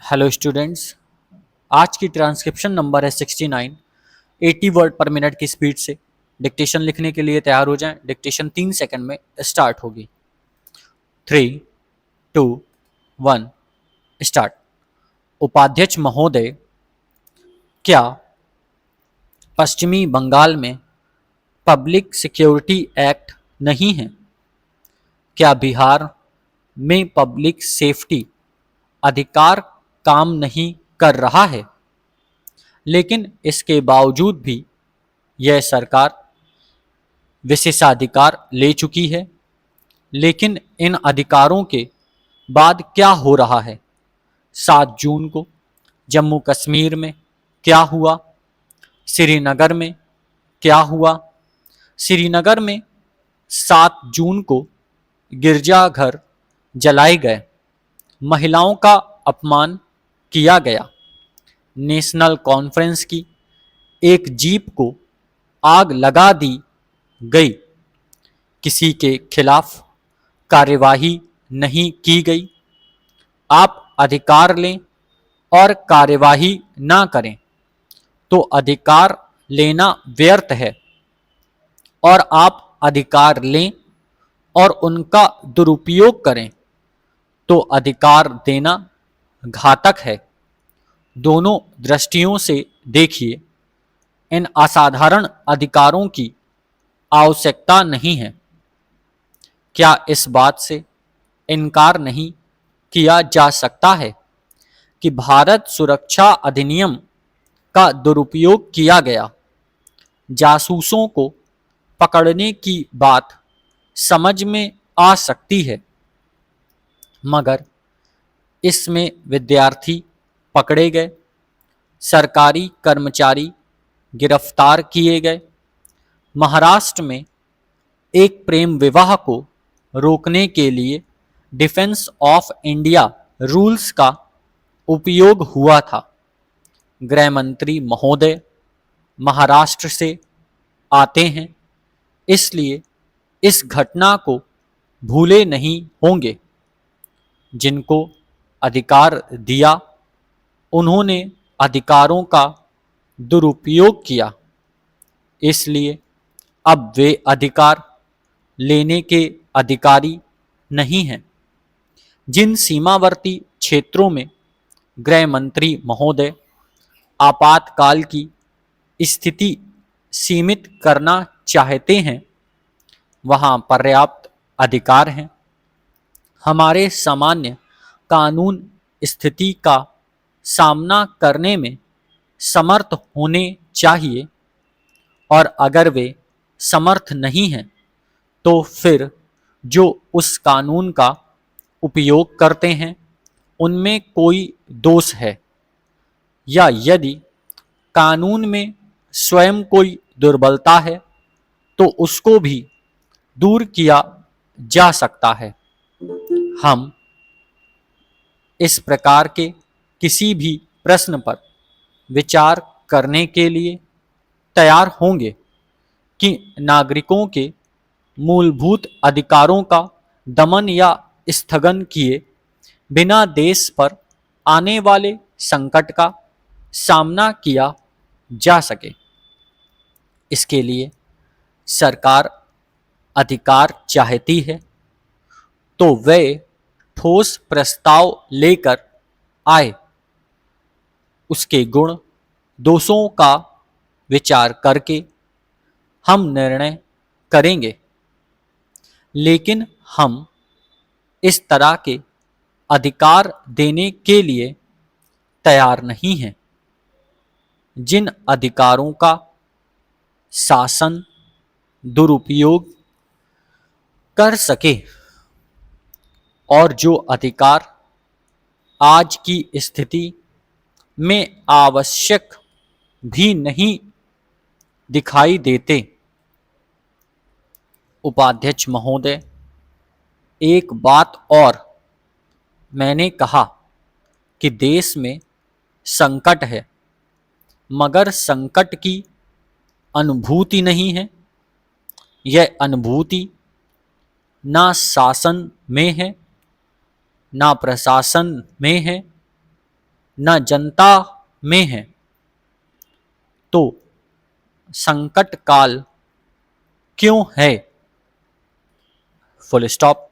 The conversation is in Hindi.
Hello students. आज की ट्रांसक्रिप्शन नंबर है 69। 80 वर्ड पर मिनट की स्पीड से डिक्टेशन लिखने के लिए तैयार हो जाएं। डिक्टेशन 3 सेकंड में स्टार्ट होगी। 3, 2, 1 स्टार्ट। उपाध्यक्ष महोदय, क्या पश्चिमी बंगाल में पब्लिक सिक्योरिटी एक्ट नहीं है? क्या बिहार में पब्लिक सेफ्टी अधिकार काम नहीं कर रहा है? लेकिन इसके बावजूद भी यह सरकार विशेषाधिकार ले चुकी है। लेकिन इन अधिकारों के बाद क्या हो रहा है? 7 जून को जम्मू कश्मीर में क्या हुआ? श्रीनगर में क्या हुआ? श्रीनगर में 7 जून को गिरजाघर जलाए गए, महिलाओं का अपमान किया गया, नेशनल कॉन्फ्रेंस की एक जीप को आग लगा दी गई, किसी के खिलाफ कार्यवाही नहीं की गई। आप अधिकार लें और कार्यवाही ना करें तो अधिकार लेना व्यर्थ है, और आप अधिकार लें और उनका दुरुपयोग करें तो अधिकार देना घातक है। दोनों दृष्टियों से देखिए, इन असाधारण अधिकारों की आवश्यकता नहीं है। क्या इस बात से इनकार नहीं किया जा सकता है कि भारत सुरक्षा अधिनियम का दुरुपयोग किया गया? जासूसों को पकड़ने की बात समझ में आ सकती है, मगर इसमें विद्यार्थी पकड़े गए, सरकारी कर्मचारी गिरफ्तार किए गए। महाराष्ट्र में एक प्रेम विवाह को रोकने के लिए डिफेंस ऑफ इंडिया रूल्स का उपयोग हुआ था। गृह मंत्री महोदय महाराष्ट्र से आते हैं, इसलिए इस घटना को भूले नहीं होंगे। जिनको अधिकार दिया, उन्होंने अधिकारों का दुरुपयोग किया, इसलिए अब वे अधिकार लेने के अधिकारी नहीं हैं। जिन सीमावर्ती क्षेत्रों में गृह मंत्री महोदय आपातकाल की स्थिति सीमित करना चाहते हैं, वहां पर्याप्त अधिकार हैं। हमारे सामान्य कानून स्थिति का सामना करने में समर्थ होने चाहिए, और अगर वे समर्थ नहीं हैं तो फिर जो उस कानून का उपयोग करते हैं उनमें कोई दोष है, या यदि कानून में स्वयं कोई दुर्बलता है तो उसको भी दूर किया जा सकता है। हम इस प्रकार के किसी भी प्रश्न पर विचार करने के लिए तैयार होंगे कि नागरिकों के मूलभूत अधिकारों का दमन या स्थगन किए बिना देश पर आने वाले संकट का सामना किया जा सके। इसके लिए सरकार अधिकार चाहती है तो वह ठोस प्रस्ताव लेकर आए, उसके गुण दोषों का विचार करके हम निर्णय करेंगे। लेकिन हम इस तरह के अधिकार देने के लिए तैयार नहीं हैं जिन अधिकारों का शासन दुरुपयोग कर सके, और जो अधिकार आज की स्थिति में आवश्यक भी नहीं दिखाई देते। उपाध्यक्ष महोदय, एक बात और, मैंने कहा कि देश में संकट है, मगर संकट की अनुभूति नहीं है। यह अनुभूति ना शासन में है, ना प्रशासन में है, न जनता में है तो संकट काल क्यों है? Full stop.